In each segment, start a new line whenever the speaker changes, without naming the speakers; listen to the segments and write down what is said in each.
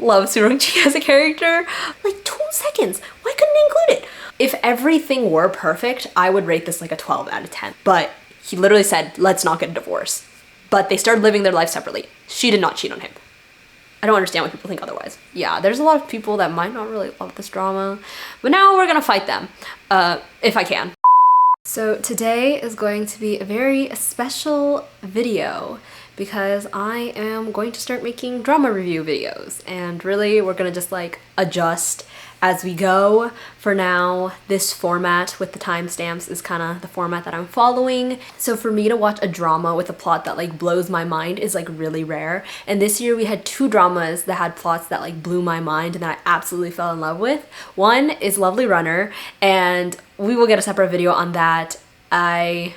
love Su Rong-chi as a character. Like 2 seconds. Why couldn't I include it? If everything were perfect, I would rate this like a 12 out of 10. But he literally said, let's not get a divorce. But they started living their life separately. She did not cheat on him. I don't understand why people think otherwise. Yeah, there's a lot of people that might not really love this drama. But now we're gonna fight them. If I can. So today is going to be a very special video because I am going to start making drama review videos, and really we're gonna just like adjust as we go. For now, this format with the timestamps is kind of the format that I'm following. So for me to watch a drama with a plot that like blows my mind is like really rare. And this year we had 2 dramas that had plots that like blew my mind and that I absolutely fell in love with. One is Lovely Runner, and we will get a separate video on that. I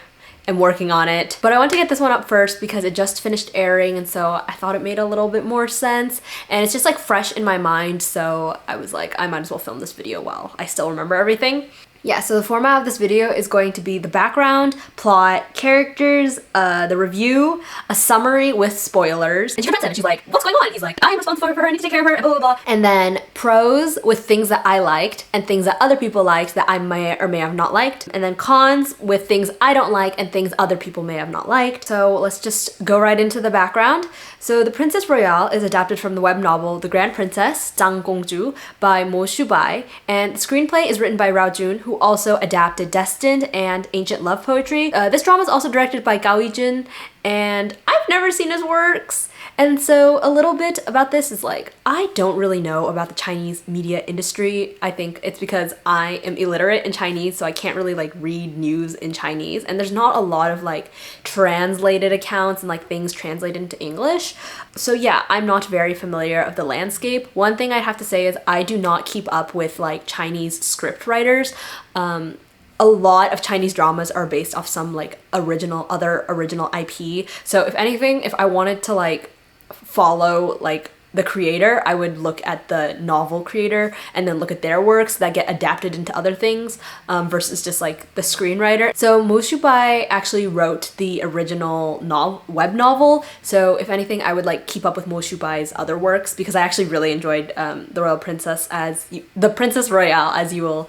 am working on it, but I want to get this one up first because it just finished airing, and so I thought it made a little bit more sense, and it's just like fresh in my mind, so I was like, I might as well film this video while I still remember everything. Yeah, so the format of this video is going to be the background, plot, characters, the review, a summary with spoilers. And she confronts him and she's like, what's going on? And he's like, I'm responsible for her, I need to take care of her, blah, blah, blah. And then pros with things that I liked and things that other people liked that I may or may have not liked. And then cons with things I don't like and things other people may have not liked. So let's just go right into the background. So The Princess Royale is adapted from the web novel The Grand Princess, 장공주, by Mo Shu Bai, and the screenplay is written by Rao Jun, who also adapted Destined and Ancient Love Poetry. This drama is also directed by Gao Yijun, and I've never seen his works. And so a little bit about this is like, I don't really know about the Chinese media industry. I think it's because I am illiterate in Chinese, so I can't really like read news in Chinese. And there's not a lot of like translated accounts and like things translated into English. So yeah, I'm not very familiar of the landscape. One thing I have to say is I do not keep up with like Chinese script writers. A lot of Chinese dramas are based off some like other original IP. So if anything, if I wanted to like follow like the creator, I would look at the novel creator and then look at their works that get adapted into other things versus just like the screenwriter. So Mo Shu Bai actually wrote the original web novel. So if anything, I would like keep up with Mo Shu Bai's other works because I actually really enjoyed The Princess Royale, as you will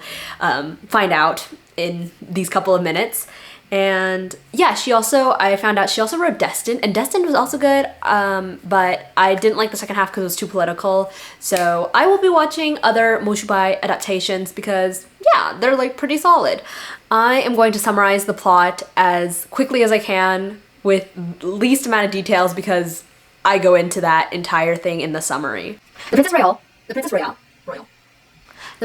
find out in these couple of minutes. And yeah, I found out she also wrote Destined, and Destined was also good, but I didn't like the second half because it was too political. So I will be watching other Mo Shu Bai adaptations because yeah, they're like pretty solid. I am going to summarize the plot as quickly as I can with least amount of details because I go into that entire thing in the summary. The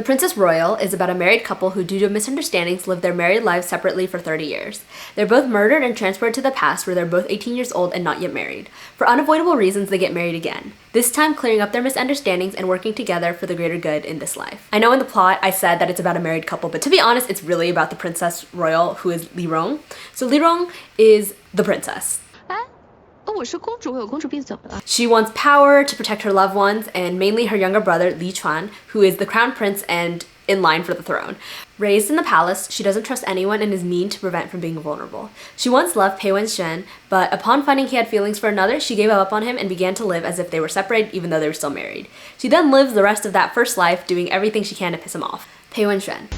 Princess Royal is about a married couple who, due to misunderstandings, live their married lives separately for 30 years. They're both murdered and transported to the past where they're both 18 years old and not yet married. For unavoidable reasons, they get married again, this time clearing up their misunderstandings and working together for the greater good in this life. I know in the plot I said that it's about a married couple, but to be honest, it's really about the Princess Royal, who is Li Rong. So Li Rong is the princess. She wants power to protect her loved ones, and mainly her younger brother Li Chuan, who is the crown prince and in line for the throne. Raised in the palace, she doesn't trust anyone and is mean to prevent from being vulnerable. She once loved Pei Wen-shen, but upon finding he had feelings for another, she gave up on him and began to live as if they were separated even though they were still married. She then lives the rest of that first life doing everything she can to piss him off. Pei Wen-shen.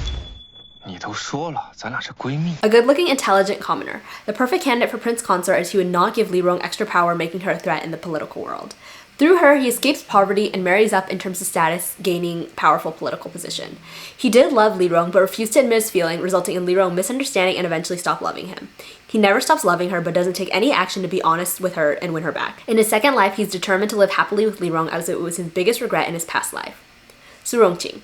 A good-looking, intelligent commoner. The perfect candidate for prince consort as he would not give Li Rong extra power, making her a threat in the political world. Through her, he escapes poverty and marries up in terms of status, gaining powerful political position. He did love Li Rong, but refused to admit his feeling, resulting in Li Rong misunderstanding and eventually stop loving him. He never stops loving her, but doesn't take any action to be honest with her and win her back. In his second life, he's determined to live happily with Li Rong as it was his biggest regret in his past life. Su Rongqing.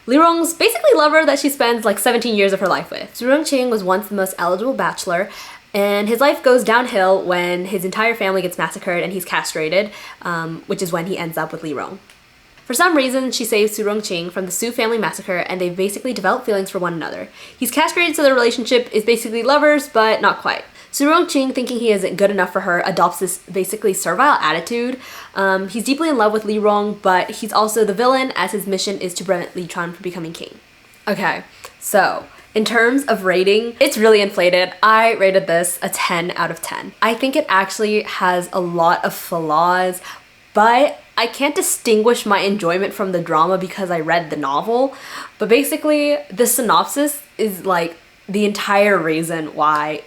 Li Rong's basically lover that she spends like 17 years of her life with. Su Rongqing was once the most eligible bachelor, and his life goes downhill when his entire family gets massacred and he's castrated, which is when he ends up with Li Rong. For some reason, she saves Su Rongqing from the Su family massacre, and they basically develop feelings for one another. He's castrated, so their relationship is basically lovers, but not quite. Su Rongqing, thinking he isn't good enough for her, adopts this basically servile attitude. He's deeply in love with Li Rong, but he's also the villain as his mission is to prevent Li Chuan from becoming king. Okay, so in terms of rating, it's really inflated. I rated this a 10 out of 10. I think it actually has a lot of flaws, but I can't distinguish my enjoyment from the drama because I read the novel, but basically the synopsis is like the entire reason why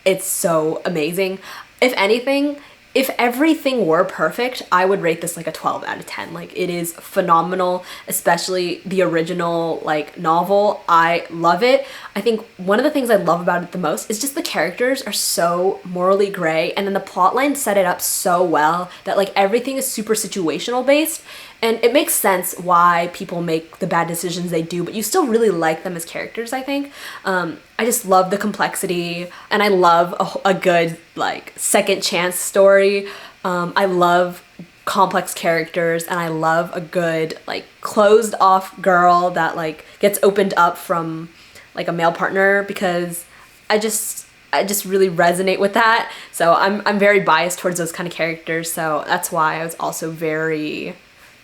it's so amazing. If anything, if everything were perfect, I would rate this like a 12 out of 10. Like, it is phenomenal, especially the original like novel. I love it. I think one of the things I love about it the most is just the characters are so morally gray, and then the plotline set it up so well that like everything is super situational based. And it makes sense why people make the bad decisions they do, but you still really like them as characters, I think. I just love the complexity, and I love a good, like, second chance story. I love complex characters, and I love a good, like, closed off girl that, like, gets opened up from, like, a male partner, because I just really resonate with that. So I'm very biased towards those kind of characters, so that's why I was also very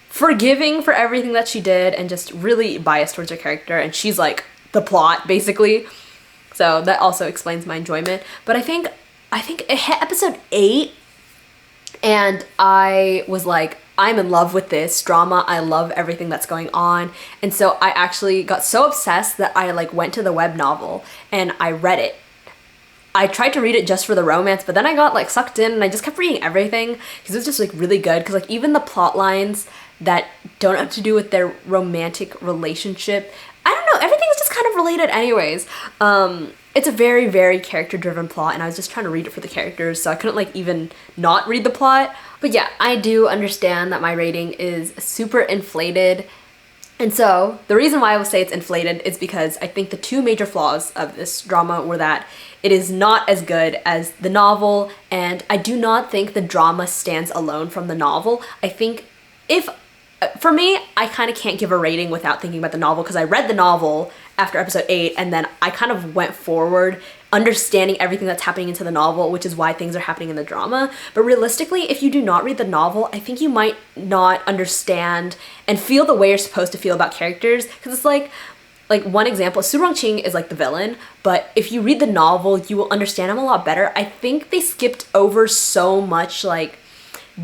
forgiving for everything that she did and just really biased towards her character, and she's like the plot basically. So that also explains my enjoyment. But I think it hit episode 8 and I was like, I'm in love with this drama. I love everything that's going on. And so I actually got so obsessed that I like went to the web novel and I read it. I tried to read it just for the romance, but then I got like sucked in and I just kept reading everything because it was just like really good. Because like even the plot lines that don't have to do with their romantic relationship, I don't know, everything's just kind of related anyways. It's a very, very character-driven plot, and I was just trying to read it for the characters, so I couldn't like even not read the plot. But yeah, I do understand that my rating is super inflated. And so the reason why I will say it's inflated is because I think the two major flaws of this drama were that it is not as good as the novel, and I do not think the drama stands alone from the novel. I think for me, I kind of can't give a rating without thinking about the novel, because I read the novel after episode 8 and then I kind of went forward understanding everything that's happening into the novel, which is why things are happening in the drama. But realistically, if you do not read the novel, I think you might not understand and feel the way you're supposed to feel about characters, because it's like one example, Su Rongqing is like the villain, but if you read the novel, you will understand him a lot better. I think they skipped over so much like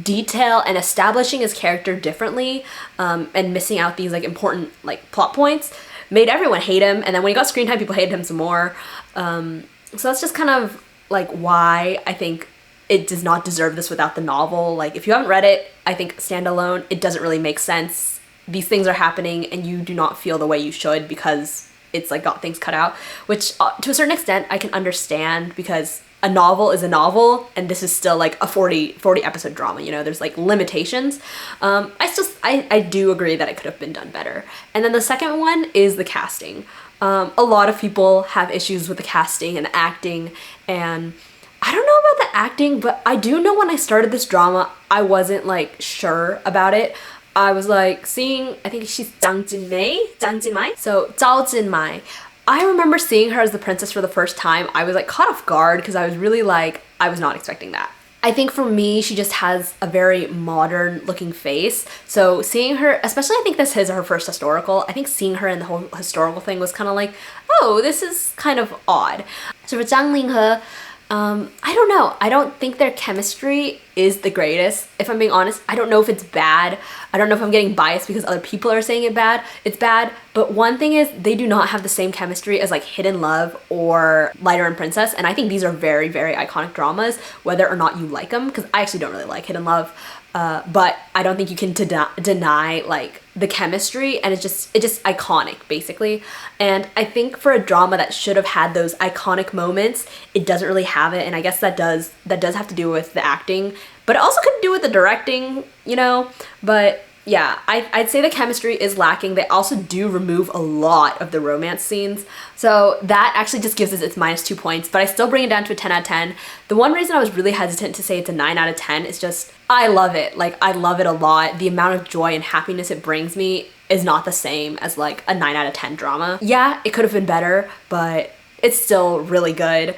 detail and establishing his character differently, and missing out these like important like plot points made everyone hate him, and then when he got screen time, people hated him some more. So that's just kind of like why I think it does not deserve this without the novel. Like, if you haven't read it, I think standalone, it doesn't really make sense. These things are happening and you do not feel the way you should because it's like got things cut out, which to a certain extent I can understand, because a novel is a novel and this is still like a 40 episode drama, you know, there's like limitations. I do agree that it could have been done better. And then the second one is the casting. A lot of people have issues with the casting and the acting, and I don't know about the acting, but I do know when I started this drama, I wasn't like sure about it. I was like seeing, I think she's Zhang Jinmai. So Zhao Jinmai. I remember seeing her as the princess for the first time. I was like caught off guard because I was really like, I was not expecting that. I think for me, she just has a very modern looking face. So seeing her, especially I think this is her first historical, I think seeing her in the whole historical thing was kind of like, oh, this is kind of odd. So for Zhang Linghe, I don't know. I don't think their chemistry is the greatest. If I'm being honest, I don't know if it's bad. I don't know if I'm getting biased because other people are saying it's bad. But one thing is, they do not have the same chemistry as like Hidden Love or Lighter and Princess. And I think these are very, very iconic dramas, whether or not you like them, because I actually don't really like Hidden Love. But I don't think you can deny like the chemistry, and it's just iconic basically. And I think for a drama that should have had those iconic moments, it doesn't really have it, and I guess that does have to do with the acting, but it also could do with the directing, you know. But yeah, I'd say the chemistry is lacking. They also do remove a lot of the romance scenes, so that actually just gives its -2 points, but I still bring it down to a 10 out of 10. The one reason I was really hesitant to say it's a 9 out of 10 is just, I love it. Like, I love it a lot. The amount of joy and happiness it brings me is not the same as like a 9 out of 10 drama. Yeah, it could have been better, but it's still really good.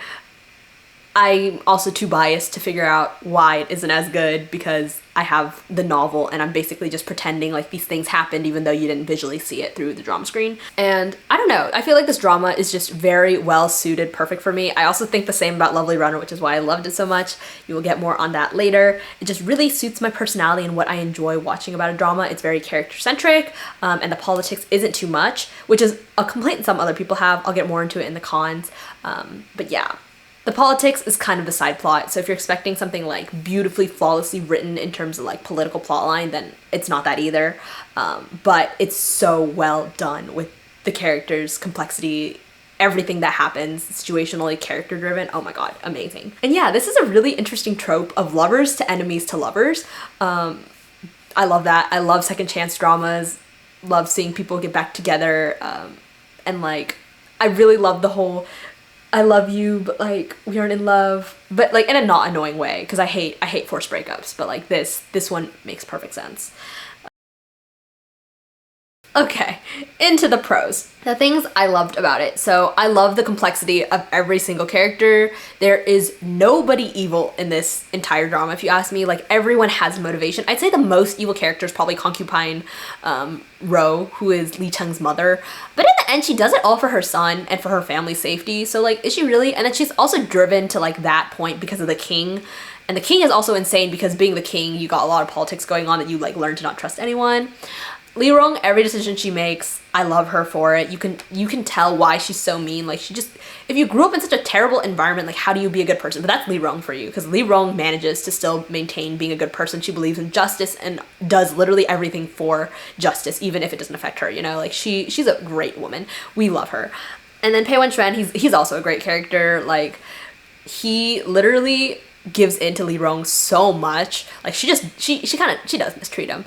I'm also too biased to figure out why it isn't as good because I have the novel and I'm basically just pretending like these things happened even though you didn't visually see it through the drama screen. And I don't know, I feel like this drama is just very well suited, perfect for me. I also think the same about Lovely Runner, which is why I loved it so much. You will get more on that later. It just really suits my personality and what I enjoy watching about a drama. It's very character centric, and the politics isn't too much, which is a complaint some other people have. I'll get more into it in the cons, but yeah. The politics is kind of the side plot, so if you're expecting something like beautifully, flawlessly written in terms of like political plotline, then it's not that either. But it's so well done with the characters, complexity, everything that happens, situationally character driven. Oh my god, amazing. And yeah, this is a really interesting trope of lovers to enemies to lovers. I love that. I love second chance dramas, love seeing people get back together, and like, I really love the whole I love you, but like we aren't in love, but like in a not annoying way, because I hate forced breakups, but like this one makes perfect sense. Okay, into the pros. The things I loved about it. So I love the complexity of every single character. There is nobody evil in this entire drama, if you ask me. Like, everyone has motivation. I'd say the most evil character is probably concubine Ro, who is Lee Chung's mother. But in the end, she does it all for her son and for her family's safety. So like, is she really? And then she's also driven to like that point because of the king. And the king is also insane because being the king, you got a lot of politics going on that you like learn to not trust anyone. Lee Rong, every decision she makes, I love her for it. You can tell why she's so mean. Like, she just, if you grew up in such a terrible environment, like, how do you be a good person? But that's Lee Rong for you, because Lee Rong manages to still maintain being a good person. She believes in justice and does literally everything for justice, even if it doesn't affect her, you know? Like, she's a great woman. We love her. And then Pei Wen-chuan, he's also a great character. Like, he literally gives in to Lee Rong so much. Like, she does mistreat him.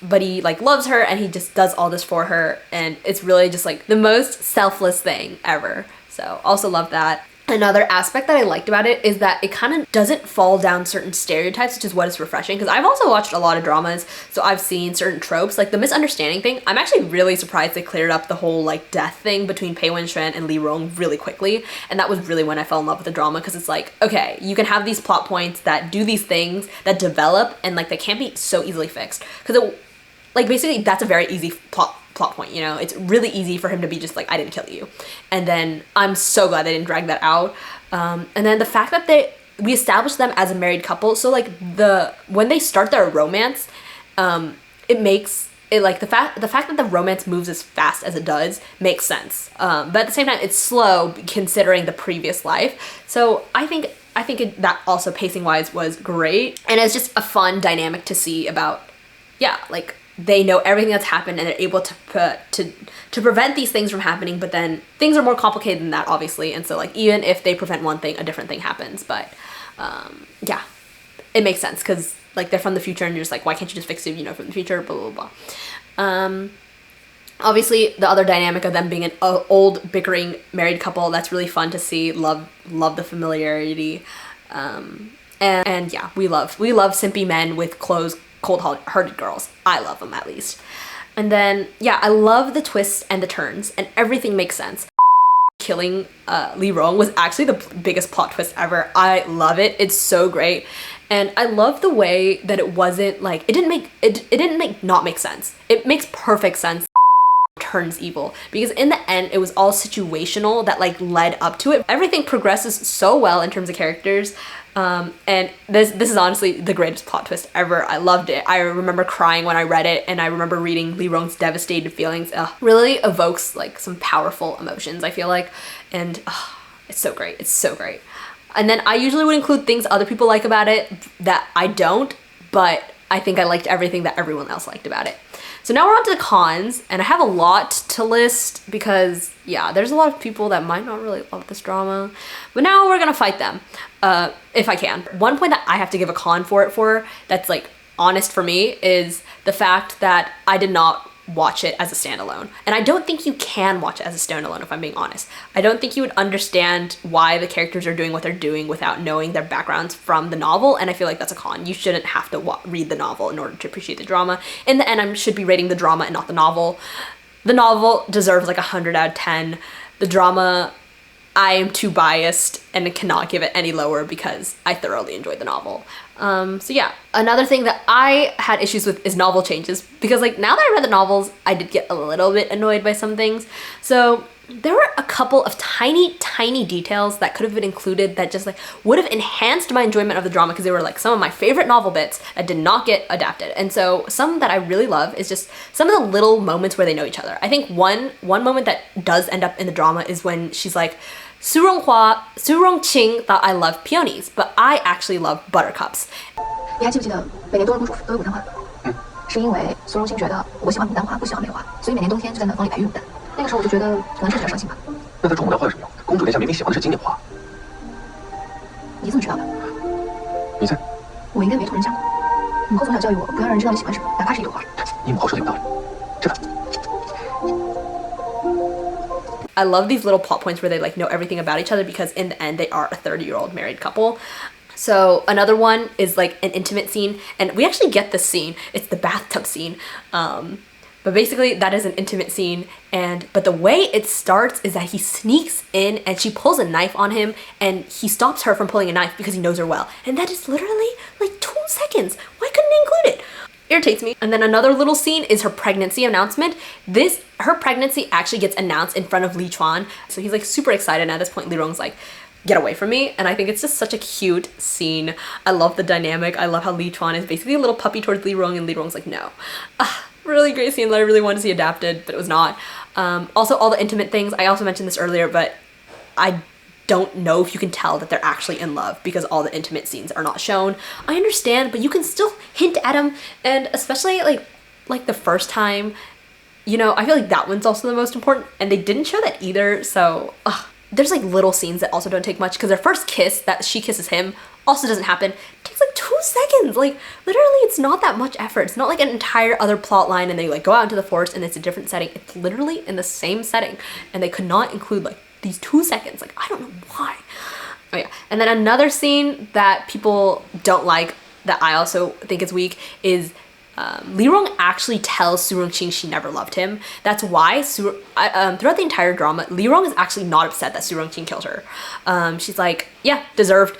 But he like loves her and he just does all this for her, and it's really just like the most selfless thing ever. So also love that. Another aspect that I liked about it is that it kind of doesn't fall down certain stereotypes, which is what is refreshing, because I've also watched a lot of dramas, so I've seen certain tropes, like the misunderstanding thing. I'm actually really surprised they cleared up the whole like death thing between Pei Wen-chuan and Lee Rong really quickly, and that was really when I fell in love with the drama, because it's like, okay, you can have these plot points that do these things that develop, and like they can't be so easily fixed, because it like, basically, that's a very easy plot point, you know? It's really easy for him to be just like, I didn't kill you. And then I'm so glad they didn't drag that out. And then the fact that we established them as a married couple, so like when they start their romance, it makes it like the fact that the romance moves as fast as it does makes sense. But at the same time, it's slow considering the previous life. So I think that also pacing wise was great. And it's just a fun dynamic to see about, yeah, like, they know everything that's happened and they're able to prevent these things from happening, but then things are more complicated than that, obviously, and so like even if they prevent one thing, a different thing happens. But yeah, it makes sense because like they're from the future and you're just like, why can't you just fix it, you know, from the future, blah blah blah. Obviously the other dynamic of them being an old bickering married couple, that's really fun to see. Love the familiarity, and yeah, we love simpy men with cold-hearted girls. I love them, at least. And then, yeah, I love the twists and the turns, and everything makes sense. Killing Lee Rong was actually the biggest plot twist ever. I love it. It's so great. And I love the way that it wasn't like, it didn't not make sense. It makes perfect sense. Turns evil, because in the end it was all situational that like led up to it. Everything progresses so well in terms of characters. And this is honestly the greatest plot twist ever. I loved it. I remember crying when I read it, and I remember reading Lee Rong's devastated feelings. Really evokes like some powerful emotions, I feel like, and it's so great. It's so great. And then I usually would include things other people like about it that I don't, but I think I liked everything that everyone else liked about it. So now we're on to the cons, and I have a lot to list because, yeah, there's a lot of people that might not really love this drama, but now we're gonna fight them, if I can. One point that I have to give a con for that's like honest for me is the fact that I did not watch it as a standalone. And I don't think you can watch it as a standalone, if I'm being honest. I don't think you would understand why the characters are doing what they're doing without knowing their backgrounds from the novel, and I feel like that's a con. You shouldn't have to read the novel in order to appreciate the drama. In the end, I should be rating the drama and not the novel. The novel deserves like 100 out of 10. The drama I am too biased and cannot give it any lower because I thoroughly enjoyed the novel. So yeah, another thing that I had issues with is novel changes, because like now that I read the novels, I did get a little bit annoyed by some things. So there were a couple of tiny details that could have been included that just like would have enhanced my enjoyment of the drama, because they were like some of my favorite novel bits that did not get adapted. And so some that I really love is just some of the little moments where they know each other. I think one moment that does end up in the drama is when she's like, Su Rongqing thought I love peonies, but I actually love buttercups.
你还记不记得每年冬日公主都有牡丹花？是因为苏荣清觉得我喜欢牡丹花，不喜欢梅花，所以每年冬天就在暖房里培育牡丹。那个时候我就觉得可能是比较伤心吧。
那他种牡丹花有什么用？公主殿下明明喜欢的是金鸟花。
你怎么知道的？
你猜？
我应该没托人讲过。母后从小教育我不要让人知道你喜欢什么，哪怕是一朵花。
你母后说的有道理，真的。
I love these little plot points where they like know everything about each other, because in the end they are a 30-year-old married couple. So another one is like an intimate scene, and we actually get this scene. It's the bathtub scene. But basically that is an intimate scene, but the way it starts is that he sneaks in and she pulls a knife on him, and he stops her from pulling a knife because he knows her well. And that is literally like 2 seconds. Why couldn't he include it? Irritates me. And then another little scene is her pregnancy announcement. Her pregnancy actually gets announced in front of Li Chuan. So he's like super excited, and at this point Li Rong's like, get away from me. And I think it's just such a cute scene. I love the dynamic. I love how Li Chuan is basically a little puppy towards Li Rong, and Li Rong's like, no. Really great scene that I really wanted to see adapted, but it was not. Also all the intimate things, I also mentioned this earlier, but I don't know if you can tell that they're actually in love because all the intimate scenes are not shown. I understand, but you can still hint at them, and especially like the first time, you know, I feel like that one's also the most important, and they didn't show that either. So there's like little scenes that also don't take much, because their first kiss that she kisses him also doesn't happen. It takes like 2 seconds. Like literally it's not that much effort. It's not like an entire other plot line and they like go out into the forest and it's a different setting. It's literally in the same setting, and they could not include like these 2 seconds. Like I don't know why. Oh yeah. And then another scene that people don't like that I also think is weak is Li Rong actually tells Su Rongqing she never loved him. That's why throughout the entire drama, Li Rong is actually not upset that Su Rongqing killed her. She's like, yeah, deserved.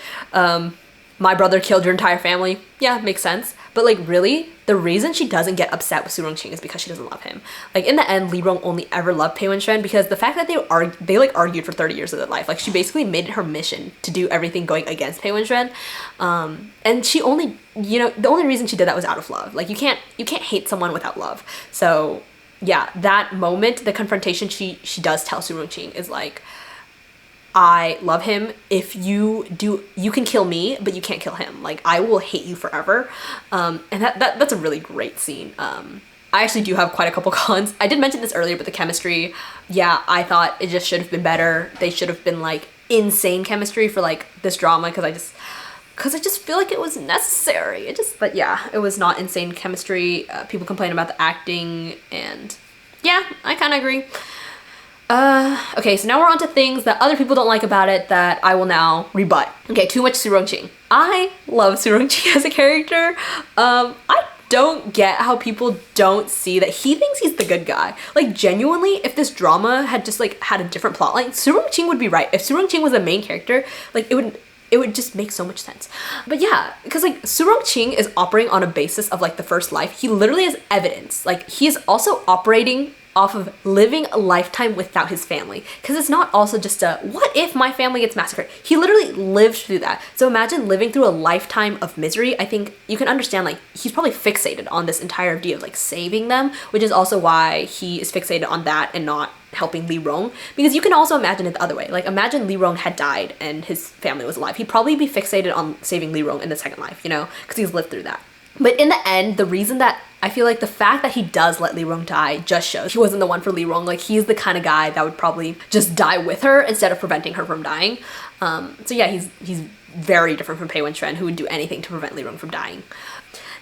My brother killed your entire family. Yeah, makes sense. But like really, the reason she doesn't get upset with Su Rongqing is because she doesn't love him. Like in the end, Li Rong only ever loved Pei Wenxuan because the fact that they like argued for 30 years of their life. Like she basically made it her mission to do everything going against Pei Wenxuan. And she only, you know, the only reason she did that was out of love. Like you can't hate someone without love. So yeah, that moment, the confrontation she does tell Su Rongqing is like, I love him. If you do, you can kill me, but you can't kill him. Like I will hate you forever. And that's a really great scene. I actually do have quite a couple cons. I did mention this earlier, but the chemistry, yeah, I thought it just should have been better. They should have been like insane chemistry for like this drama, because I just feel like it was necessary. But yeah, it was not insane chemistry. People complain about the acting, and yeah, I kind of agree. Okay, so now we're on to things that other people don't like about it that I will now rebut. Okay, too much Su Rongqing. I love Su Rongqing as a character. I don't get how people don't see that he thinks he's the good guy. Like genuinely, if this drama had just like had a different plotline, Su Rongqing would be right. If Su Rongqing was the main character, like it would just make so much sense. But yeah, because like Su Rongqing is operating on a basis of like the first life. He literally has evidence. Like he is also operating off of living a lifetime without his family, because it's not also just a what if my family gets massacred. He literally lived through that. So imagine living through a lifetime of misery. I think you can understand like he's probably fixated on this entire idea of like saving them, which is also why he is fixated on that and not helping Li Rong, because you can also imagine it the other way. Like imagine Li Rong had died and his family was alive. He'd probably be fixated on saving Li Rong in the second life, you know, because he's lived through that. But in the end, the reason that I feel like the fact that he does let Li Rong die just shows he wasn't the one for Li Rong. Like he's the kind of guy that would probably just die with her instead of preventing her from dying. So yeah, he's very different from Pei Wenxuan, who would do anything to prevent Li Rong from dying.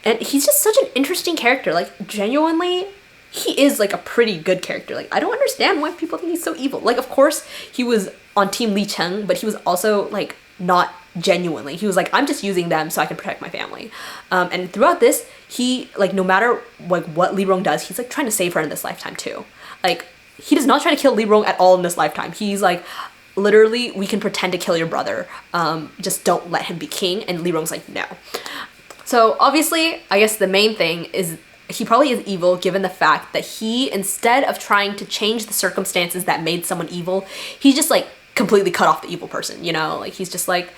And he's just such an interesting character. Like genuinely, he is like a pretty good character. Like I don't understand why people think he's so evil. Like of course he was on Team Li Cheng, but he was also like not genuinely. He was like, I'm just using them so I can protect my family. And throughout this, he like no matter like what Li Rong does, he's like trying to save her in this lifetime too. Like he does not try to kill Li Rong at all in this lifetime. He's like, literally, we can pretend to kill your brother. Just don't let him be king. And Lee Rong's like, no. So obviously, I guess the main thing is he probably is evil given the fact that he, instead of trying to change the circumstances that made someone evil, he just like completely cut off the evil person, you know? Like he's just like,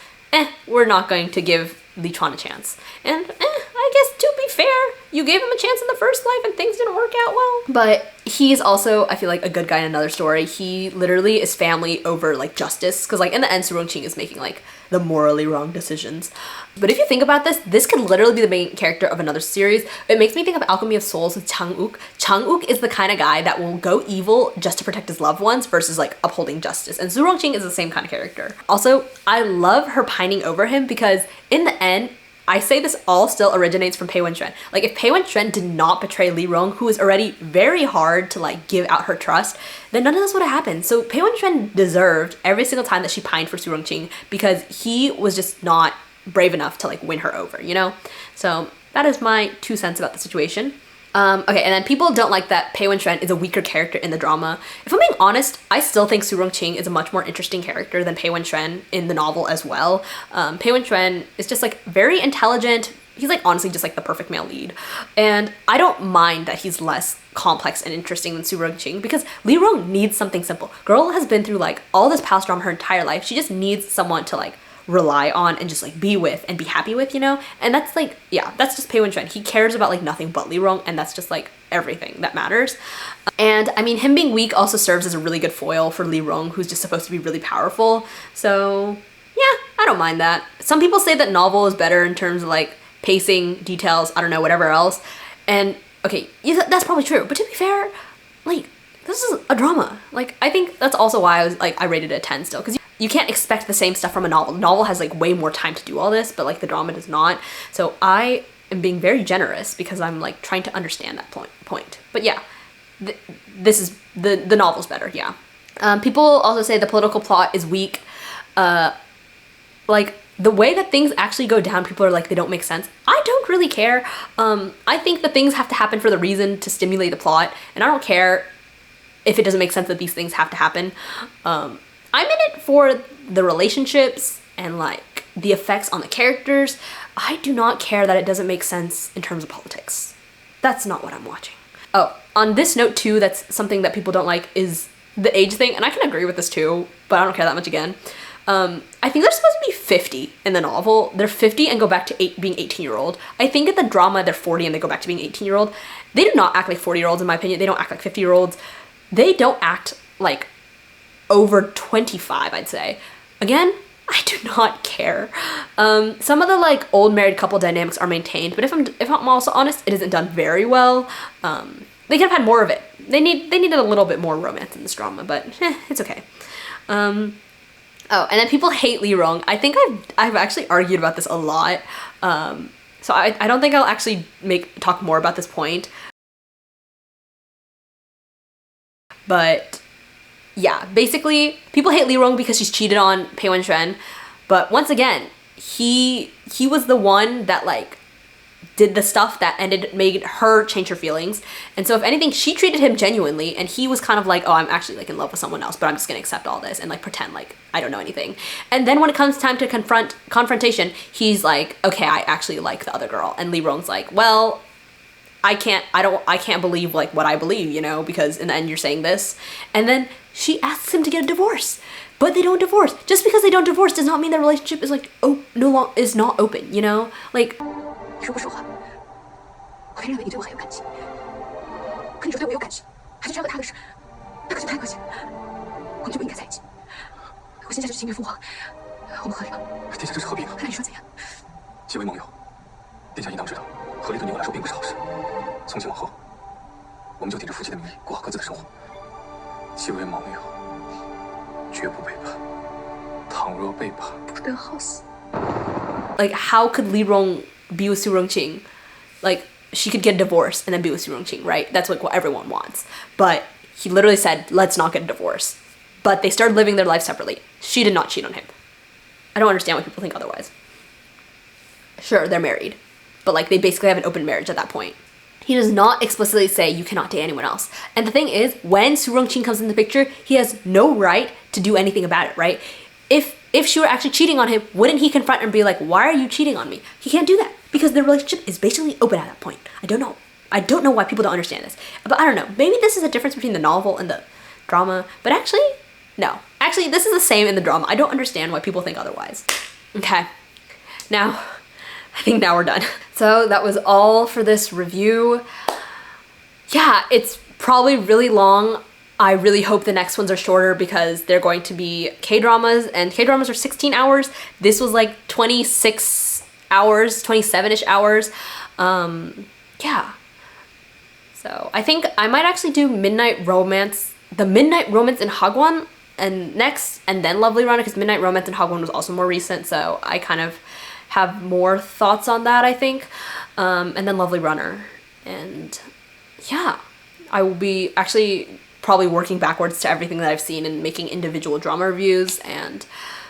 we're not going to give Li Chuan a chance. And I guess to be fair, you gave him a chance in the first life and things didn't work out well. But he's also, I feel like, a good guy in another story. He literally is family over like justice. Because like in the end, Su Rongqing is making like the morally wrong decisions. But if you think about this, this could literally be the main character of another series. It makes me think of Alchemy of Souls with Chang-uk. Chang-uk is the kind of guy that will go evil just to protect his loved ones versus like upholding justice. And Su Rongqing is the same kind of character. Also, I love her pining over him because in the end, I say this all still originates from Pei Wenxuan. Like if Pei Wenxuan did not betray Li Rong, who is already very hard to like give out her trust, then none of this would have happened. So Pei Wenxuan deserved every single time that she pined for Su Rongqing because he was just not brave enough to like win her over, you know? So that is my 2 cents about the situation. Okay, and then people don't like that Pei Wenxuan is a weaker character in the drama. If I'm being honest, I still think Su Rongqing is a much more interesting character than Pei Wenxuan in the novel as well. Pei Wenxuan is just like very intelligent. He's like honestly just like the perfect male lead. And I don't mind that he's less complex and interesting than Su Rongqing because Li Rong needs something simple. Girl has been through like all this past drama her entire life. She just needs someone to like rely on and just like be with and be happy with, you know? And that's like, yeah, that's just Pei Wenxuan. He cares about like nothing but Li Rong, and that's just like everything that matters. And I mean, him being weak also serves as a really good foil for Li Rong, who's just supposed to be really powerful. So yeah, I don't mind that. Some people say that novel is better in terms of like pacing, details, I don't know, whatever else. And okay, yeah, that's probably true. But to be fair, like this is a drama. Like I think that's also why I was like, I rated it a 10 still, because you can't expect the same stuff from a novel. The novel has like way more time to do all this, but like the drama does not. So I am being very generous because I'm like trying to understand that point. But yeah, this is the novel's better. Yeah. People also say the political plot is weak. Like the way that things actually go down, people are like, they don't make sense. I don't really care. I think that things have to happen for the reason to stimulate the plot, and I don't care if it doesn't make sense that these things have to happen. I'm in it for the relationships and like the effects on the characters. I do not care that it doesn't make sense in terms of politics. That's not what I'm watching. Oh, on this note too, that's something that people don't like is the age thing, and I can agree with this too, but I don't care that much again. I think they're supposed to be 50 in the novel. They're 50 and go back to being 18-year-old. I think in the drama they're 40 and they go back to being 18-year-old. They do not act like 40-year-olds in my opinion. They don't act like 50-year-olds. They don't act like over 25, I'd say. Again, I do not care. Some of the like old married couple dynamics are maintained, but if I'm also honest, it isn't done very well. They could have had more of it. They needed a little bit more romance in this drama, but it's okay. Oh, and then people hate Li Rong. I think I've actually argued about this a lot. So I don't think I'll actually talk more about this point. But yeah, basically, people hate Li Rong because she's cheated on Pei Wenxuan. But once again, he was the one that like did the stuff that made her change her feelings. And so if anything, she treated him genuinely, and he was kind of like, oh, I'm actually like in love with someone else, but I'm just gonna accept all this and like pretend like I don't know anything. And then when it comes time to confrontation, he's like, okay, I actually like the other girl. And Li Rong's like, well, I can't believe like what I believe, you know, because in the end you're saying this. And then she asks him to get a divorce, but they don't divorce. Just because they don't divorce does not mean their relationship is like is not open, you know? Like
你说不说话？我还认为你对我很有感情，可你说对我有感情，还是伤了他的事，那可就太恶心了。我们就不应该在一起。我现在就是情愿父皇，我们和离吧。
殿下这是何必呢？
那你说怎样？
结为盟友，殿下应当知道，和离对你我来说并不是好事。从今往后，我们就顶着夫妻的名义过好各自的生活。结为盟友，绝不背叛。倘若背叛，不得好死。
Like, how could Li Rong be with Su Rongqing? Like, she could get a divorce and then be with Su Rongqing, right? That's like what everyone wants. But he literally said, let's not get a divorce. But they started living their life separately. She did not cheat on him. I don't understand why people think otherwise. Sure, they're married, but like they basically have an open marriage at that point. He does not explicitly say you cannot date anyone else. And the thing is, when Su Rongqing comes in the picture, he has no right to do anything about it, right? If she were actually cheating on him, wouldn't he confront her and be like, why are you cheating on me? He can't do that because the relationship is basically open at that point. I don't know why people don't understand this. But I don't know. Maybe this is a difference between the novel and the drama. But actually, no. Actually, this is the same in the drama. I don't understand why people think otherwise. Okay. Now, I think now we're done. So that was all for this review. Yeah, it's probably really long. I really hope the next ones are shorter because they're going to be K-dramas, and K-dramas are 16 hours. This was like 26 hours, 27-ish hours. Yeah. So I think I might actually do Midnight Romance, the Midnight Romance in Hagwon and next, and then Lovely Runner, because Midnight Romance in Hagwon was also more recent, so I kind of have more thoughts on that, I think. And then Lovely Runner. And yeah, I will be actually probably working backwards to everything that I've seen and making individual drama reviews. And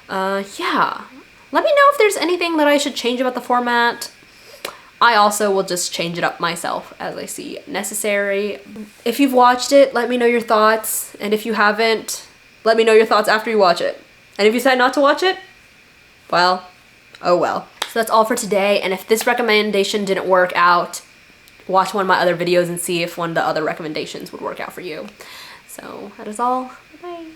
yeah, let me know if there's anything that I should change about the format. I also will just change it up myself as I see necessary. If you've watched it, let me know your thoughts. And if you haven't, let me know your thoughts after you watch it. And if you decide not to watch it, well, oh well. So that's all for today. And if this recommendation didn't work out, watch one of my other videos and see if one of the other recommendations would work out for you. So that is all. Bye.